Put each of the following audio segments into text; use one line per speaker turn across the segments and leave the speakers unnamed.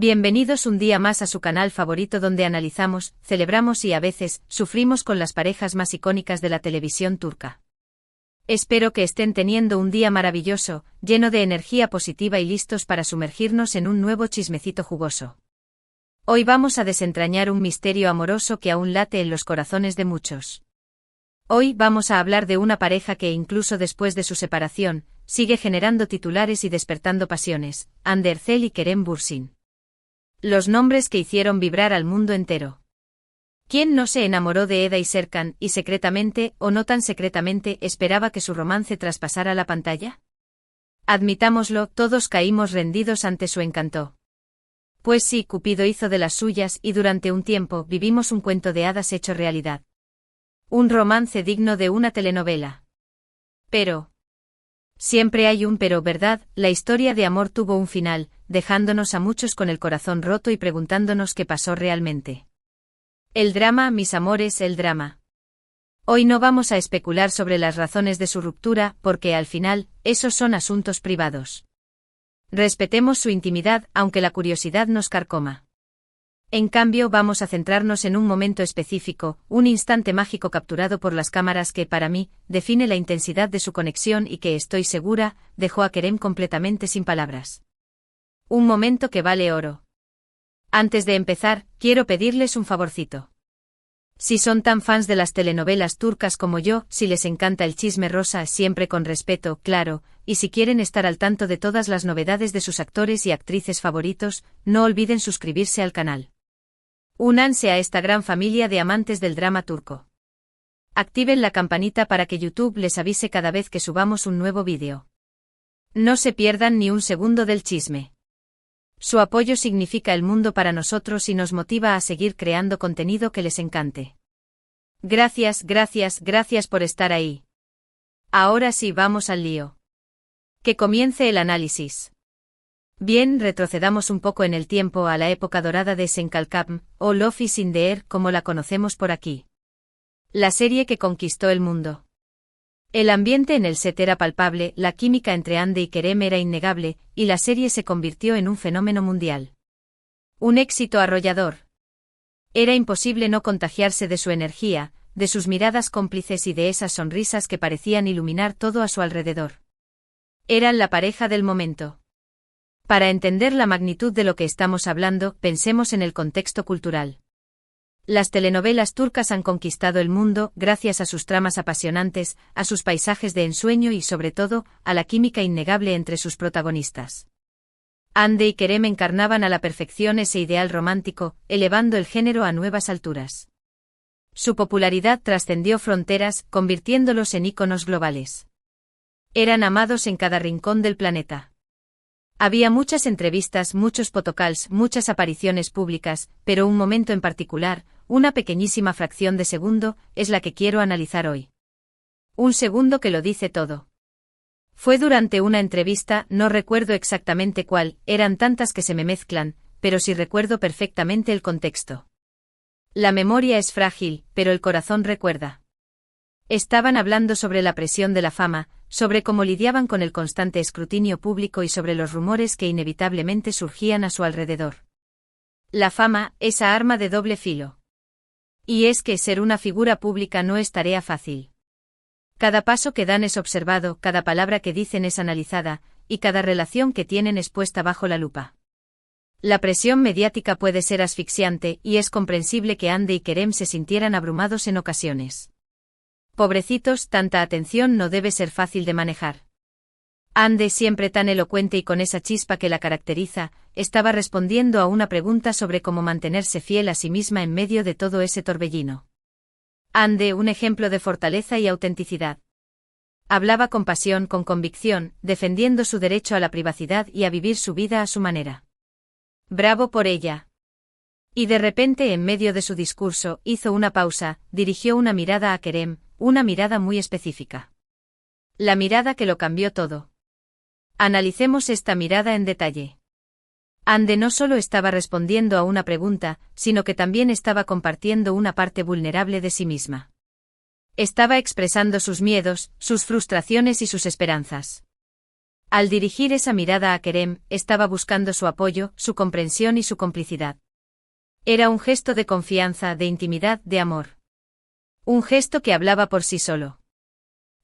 Bienvenidos un día más a su canal favorito donde analizamos, celebramos y a veces, sufrimos con las parejas más icónicas de la televisión turca. Espero que estén teniendo un día maravilloso, lleno de energía positiva y listos para sumergirnos en un nuevo chismecito jugoso. Hoy vamos a desentrañar un misterio amoroso que aún late en los corazones de muchos. Hoy vamos a hablar de una pareja que incluso después de su separación, sigue generando titulares y despertando pasiones, Hande Erçel y Kerem Bürsin. Los nombres que hicieron vibrar al mundo entero. ¿Quién no se enamoró de Eda y Serkan y secretamente, o no tan secretamente, esperaba que su romance traspasara la pantalla? Admitámoslo, todos caímos rendidos ante su encanto. Pues sí, Cupido hizo de las suyas y durante un tiempo vivimos un cuento de hadas hecho realidad. Un romance digno de una telenovela. Pero... siempre hay un pero, ¿verdad? La historia de amor tuvo un final, dejándonos a muchos con el corazón roto y preguntándonos qué pasó realmente. El drama, mis amores, el drama. Hoy no vamos a especular sobre las razones de su ruptura, porque al final, esos son asuntos privados. Respetemos su intimidad, aunque la curiosidad nos carcoma. En cambio, vamos a centrarnos en un momento específico, un instante mágico capturado por las cámaras que, para mí, define la intensidad de su conexión y que, estoy segura, dejó a Kerem completamente sin palabras. Un momento que vale oro. Antes de empezar, quiero pedirles un favorcito. Si son tan fans de las telenovelas turcas como yo, si les encanta el chisme rosa, siempre con respeto, claro, y si quieren estar al tanto de todas las novedades de sus actores y actrices favoritos, no olviden suscribirse al canal. Únanse a esta gran familia de amantes del drama turco. Activen la campanita para que YouTube les avise cada vez que subamos un nuevo vídeo. No se pierdan ni un segundo del chisme. Su apoyo significa el mundo para nosotros y nos motiva a seguir creando contenido que les encante. Gracias, gracias, gracias por estar ahí. Ahora sí, vamos al lío. Que comience el análisis. Bien, retrocedamos un poco en el tiempo a la época dorada de Senkalkam, o Love is in the Air como la conocemos por aquí. La serie que conquistó el mundo. El ambiente en el set era palpable, la química entre Hande y Kerem era innegable, y la serie se convirtió en un fenómeno mundial. Un éxito arrollador. Era imposible no contagiarse de su energía, de sus miradas cómplices y de esas sonrisas que parecían iluminar todo a su alrededor. Eran la pareja del momento. Para entender la magnitud de lo que estamos hablando, pensemos en el contexto cultural. Las telenovelas turcas han conquistado el mundo gracias a sus tramas apasionantes, a sus paisajes de ensueño y sobre todo, a la química innegable entre sus protagonistas. Hande y Kerem encarnaban a la perfección ese ideal romántico, elevando el género a nuevas alturas. Su popularidad trascendió fronteras, convirtiéndolos en íconos globales. Eran amados en cada rincón del planeta. Había muchas entrevistas, muchos photocalls, muchas apariciones públicas, pero un momento en particular, una pequeñísima fracción de segundo, es la que quiero analizar hoy. Un segundo que lo dice todo. Fue durante una entrevista, no recuerdo exactamente cuál, eran tantas que se me mezclan, pero sí recuerdo perfectamente el contexto. La memoria es frágil, pero el corazón recuerda. Estaban hablando sobre la presión de la fama, sobre cómo lidiaban con el constante escrutinio público y sobre los rumores que inevitablemente surgían a su alrededor. La fama, esa arma de doble filo. Y es que ser una figura pública no es tarea fácil. Cada paso que dan es observado, cada palabra que dicen es analizada, y cada relación que tienen es puesta bajo la lupa. La presión mediática puede ser asfixiante, y es comprensible que Hande y Kerem se sintieran abrumados en ocasiones. Pobrecitos, tanta atención no debe ser fácil de manejar. Hande, siempre tan elocuente y con esa chispa que la caracteriza, estaba respondiendo a una pregunta sobre cómo mantenerse fiel a sí misma en medio de todo ese torbellino. Hande, un ejemplo de fortaleza y autenticidad. Hablaba con pasión, con convicción, defendiendo su derecho a la privacidad y a vivir su vida a su manera. Bravo por ella. Y de repente, en medio de su discurso, hizo una pausa, dirigió una mirada a Kerem, una mirada muy específica. La mirada que lo cambió todo. Analicemos esta mirada en detalle. Hande no solo estaba respondiendo a una pregunta, sino que también estaba compartiendo una parte vulnerable de sí misma. Estaba expresando sus miedos, sus frustraciones y sus esperanzas. Al dirigir esa mirada a Kerem, estaba buscando su apoyo, su comprensión y su complicidad. Era un gesto de confianza, de intimidad, de amor. Un gesto que hablaba por sí solo.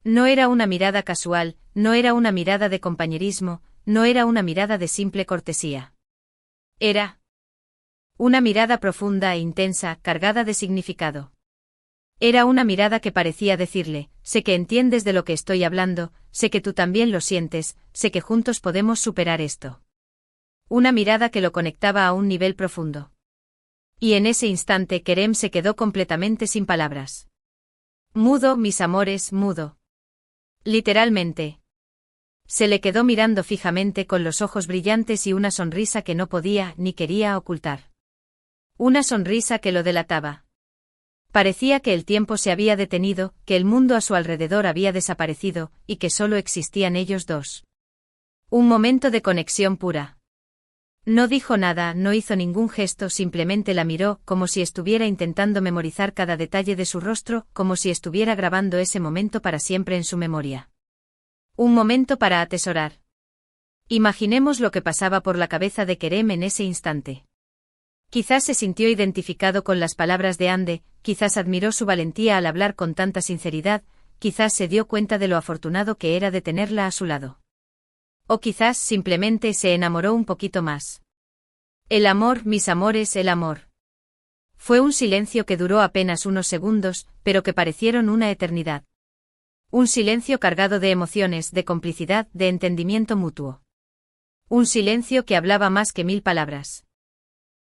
No era una mirada casual, no era una mirada de compañerismo, no era una mirada de simple cortesía. Era una mirada profunda e intensa, cargada de significado. Era una mirada que parecía decirle, sé que entiendes de lo que estoy hablando, sé que tú también lo sientes, sé que juntos podemos superar esto. Una mirada que lo conectaba a un nivel profundo. Y en ese instante Kerem se quedó completamente sin palabras. Mudo, mis amores, mudo. Literalmente. Se le quedó mirando fijamente con los ojos brillantes y una sonrisa que no podía ni quería ocultar. Una sonrisa que lo delataba. Parecía que el tiempo se había detenido, que el mundo a su alrededor había desaparecido, y que solo existían ellos dos. Un momento de conexión pura. No dijo nada, no hizo ningún gesto, simplemente la miró, como si estuviera intentando memorizar cada detalle de su rostro, como si estuviera grabando ese momento para siempre en su memoria. Un momento para atesorar. Imaginemos lo que pasaba por la cabeza de Kerem en ese instante. Quizás se sintió identificado con las palabras de Ande, quizás admiró su valentía al hablar con tanta sinceridad, quizás se dio cuenta de lo afortunado que era de tenerla a su lado. O quizás simplemente se enamoró un poquito más. El amor, mis amores, el amor. Fue un silencio que duró apenas unos segundos, pero que parecieron una eternidad. Un silencio cargado de emociones, de complicidad, de entendimiento mutuo. Un silencio que hablaba más que 1000 palabras.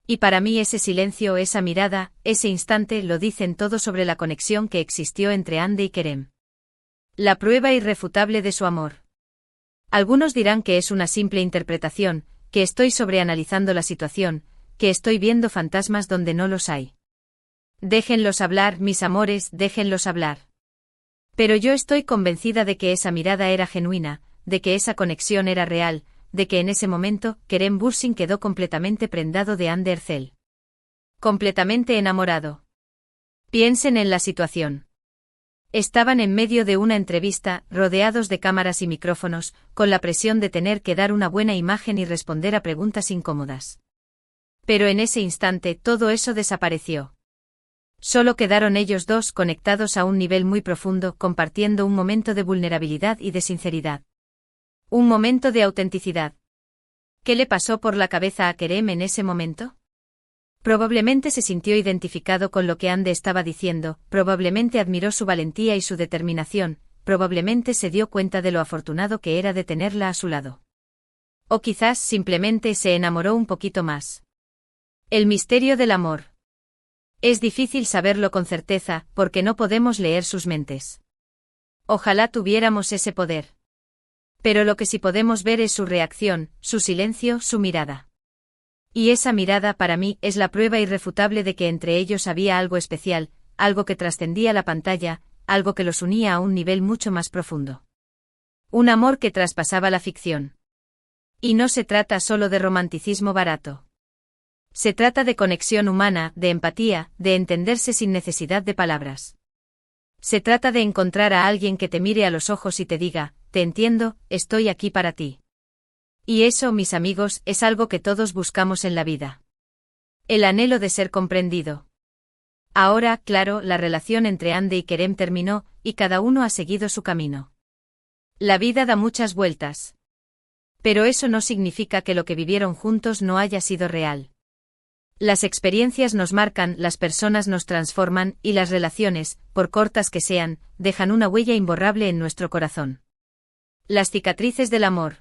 Y para mí ese silencio, esa mirada, ese instante lo dicen todo sobre la conexión que existió entre Ande y Kerem. La prueba irrefutable de su amor. Algunos dirán que es una simple interpretación, que estoy sobreanalizando la situación, que estoy viendo fantasmas donde no los hay. Déjenlos hablar, mis amores, déjenlos hablar. Pero yo estoy convencida de que esa mirada era genuina, de que esa conexión era real, de que en ese momento, Kerem Bürsin quedó completamente prendado de Ande Erçel. Completamente enamorado. Piensen en la situación. Estaban en medio de una entrevista, rodeados de cámaras y micrófonos, con la presión de tener que dar una buena imagen y responder a preguntas incómodas. Pero en ese instante todo eso desapareció. Solo quedaron ellos dos conectados a un nivel muy profundo, compartiendo un momento de vulnerabilidad y de sinceridad. Un momento de autenticidad. ¿Qué le pasó por la cabeza a Kerem en ese momento? Probablemente se sintió identificado con lo que Ande estaba diciendo, probablemente admiró su valentía y su determinación, probablemente se dio cuenta de lo afortunado que era de tenerla a su lado. O quizás simplemente se enamoró un poquito más. El misterio del amor. Es difícil saberlo con certeza, porque no podemos leer sus mentes. Ojalá tuviéramos ese poder. Pero lo que sí podemos ver es su reacción, su silencio, su mirada. Y esa mirada para mí es la prueba irrefutable de que entre ellos había algo especial, algo que trascendía la pantalla, algo que los unía a un nivel mucho más profundo. Un amor que traspasaba la ficción. Y no se trata solo de romanticismo barato. Se trata de conexión humana, de empatía, de entenderse sin necesidad de palabras. Se trata de encontrar a alguien que te mire a los ojos y te diga, te entiendo, estoy aquí para ti. Y eso, mis amigos, es algo que todos buscamos en la vida. El anhelo de ser comprendido. Ahora, claro, la relación entre Ande y Kerem terminó, y cada uno ha seguido su camino. La vida da muchas vueltas. Pero eso no significa que lo que vivieron juntos no haya sido real. Las experiencias nos marcan, las personas nos transforman, y las relaciones, por cortas que sean, dejan una huella imborrable en nuestro corazón. Las cicatrices del amor.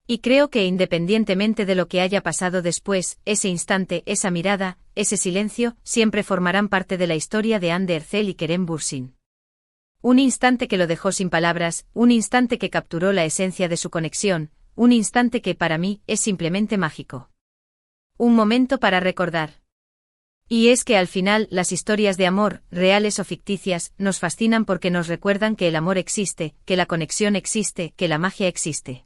Y creo que independientemente de lo que haya pasado después, ese instante, esa mirada, ese silencio, siempre formarán parte de la historia de Ande Erçel y Kerem Bürsin. Un instante que lo dejó sin palabras, un instante que capturó la esencia de su conexión, un instante que para mí es simplemente mágico. Un momento para recordar. Y es que al final, las historias de amor, reales o ficticias, nos fascinan porque nos recuerdan que el amor existe, que la conexión existe, que la magia existe.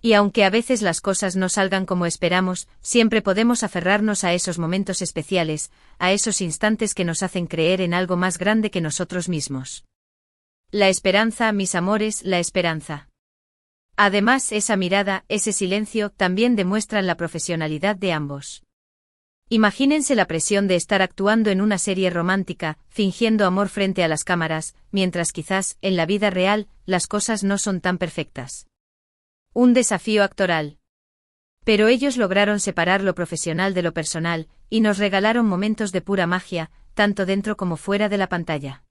Y aunque a veces las cosas no salgan como esperamos, siempre podemos aferrarnos a esos momentos especiales, a esos instantes que nos hacen creer en algo más grande que nosotros mismos. La esperanza, mis amores, la esperanza. Además, esa mirada, ese silencio, también demuestran la profesionalidad de ambos. Imagínense la presión de estar actuando en una serie romántica, fingiendo amor frente a las cámaras, mientras quizás, en la vida real, las cosas no son tan perfectas. Un desafío actoral. Pero ellos lograron separar lo profesional de lo personal, y nos regalaron momentos de pura magia, tanto dentro como fuera de la pantalla.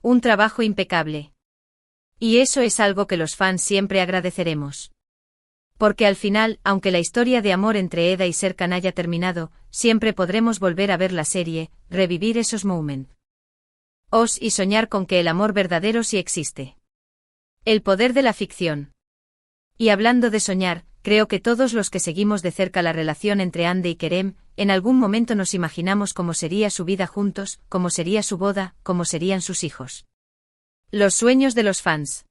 Un trabajo impecable. Y eso es algo que los fans siempre agradeceremos. Porque al final, aunque la historia de amor entre Eda y Serkan haya terminado, siempre podremos volver a ver la serie, revivir esos momentos. Y soñar con que el amor verdadero sí existe. El poder de la ficción. Y hablando de soñar, creo que todos los que seguimos de cerca la relación entre Hande y Kerem, en algún momento nos imaginamos cómo sería su vida juntos, cómo sería su boda, cómo serían sus hijos. Los sueños de los fans.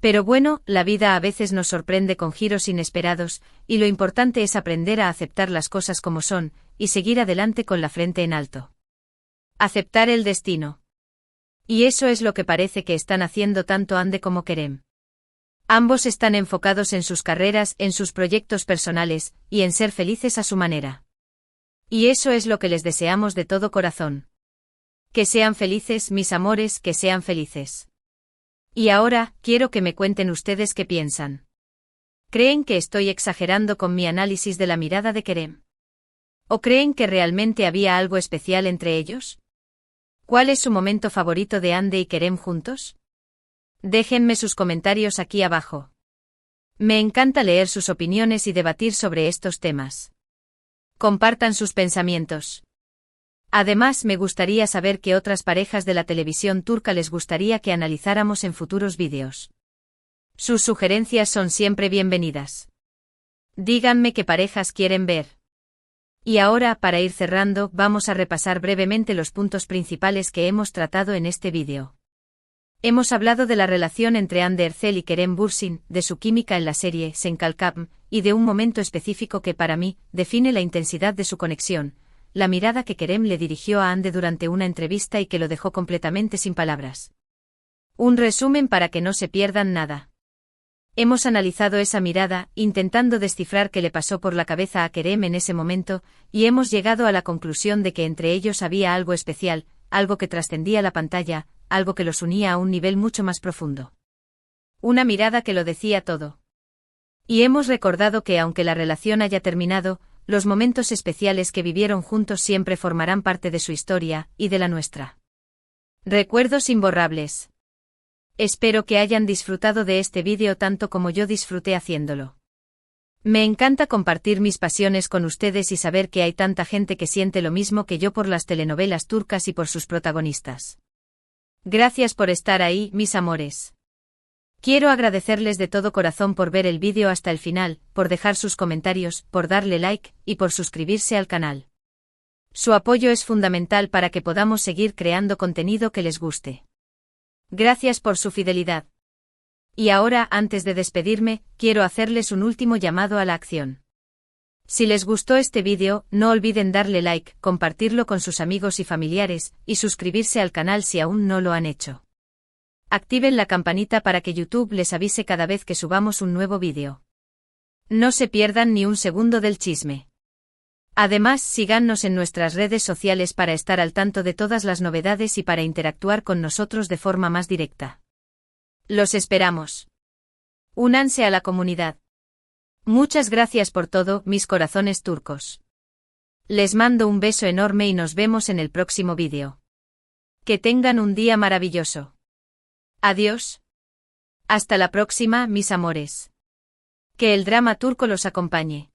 Pero bueno, la vida a veces nos sorprende con giros inesperados, y lo importante es aprender a aceptar las cosas como son, y seguir adelante con la frente en alto. Aceptar el destino. Y eso es lo que parece que están haciendo tanto Hande como Kerem. Ambos están enfocados en sus carreras, en sus proyectos personales, y en ser felices a su manera. Y eso es lo que les deseamos de todo corazón. Que sean felices, mis amores, que sean felices. Y ahora, quiero que me cuenten ustedes qué piensan. ¿Creen que estoy exagerando con mi análisis de la mirada de Kerem? ¿O creen que realmente había algo especial entre ellos? ¿Cuál es su momento favorito de Hande y Kerem juntos? Déjenme sus comentarios aquí abajo. Me encanta leer sus opiniones y debatir sobre estos temas. Compartan sus pensamientos. Además, me gustaría saber qué otras parejas de la televisión turca les gustaría que analizáramos en futuros vídeos. Sus sugerencias son siempre bienvenidas. Díganme qué parejas quieren ver. Y ahora, para ir cerrando, vamos a repasar brevemente los puntos principales que hemos tratado en este vídeo. Hemos hablado de la relación entre Hande Erçel y Kerem Bürsin, de su química en la serie Senkalkam, y de un momento específico que para mí define la intensidad de su conexión, la mirada que Kerem le dirigió a Hande durante una entrevista y que lo dejó completamente sin palabras. Un resumen para que no se pierdan nada. Hemos analizado esa mirada, intentando descifrar qué le pasó por la cabeza a Kerem en ese momento, y hemos llegado a la conclusión de que entre ellos había algo especial, algo que trascendía la pantalla, algo que los unía a un nivel mucho más profundo. Una mirada que lo decía todo. Y hemos recordado que aunque la relación haya terminado, los momentos especiales que vivieron juntos siempre formarán parte de su historia, y de la nuestra. Recuerdos imborrables. Espero que hayan disfrutado de este vídeo tanto como yo disfruté haciéndolo. Me encanta compartir mis pasiones con ustedes y saber que hay tanta gente que siente lo mismo que yo por las telenovelas turcas y por sus protagonistas. Gracias por estar ahí, mis amores. Quiero agradecerles de todo corazón por ver el vídeo hasta el final, por dejar sus comentarios, por darle like, y por suscribirse al canal. Su apoyo es fundamental para que podamos seguir creando contenido que les guste. Gracias por su fidelidad. Y ahora, antes de despedirme, quiero hacerles un último llamado a la acción. Si les gustó este vídeo, no olviden darle like, compartirlo con sus amigos y familiares, y suscribirse al canal si aún no lo han hecho. Activen la campanita para que YouTube les avise cada vez que subamos un nuevo vídeo. No se pierdan ni un segundo del chisme. Además, síganos en nuestras redes sociales para estar al tanto de todas las novedades y para interactuar con nosotros de forma más directa. Los esperamos. Únanse a la comunidad. Muchas gracias por todo, mis corazones turcos. Les mando un beso enorme y nos vemos en el próximo vídeo. Que tengan un día maravilloso. Adiós. Hasta la próxima, mis amores. Que el drama turco los acompañe.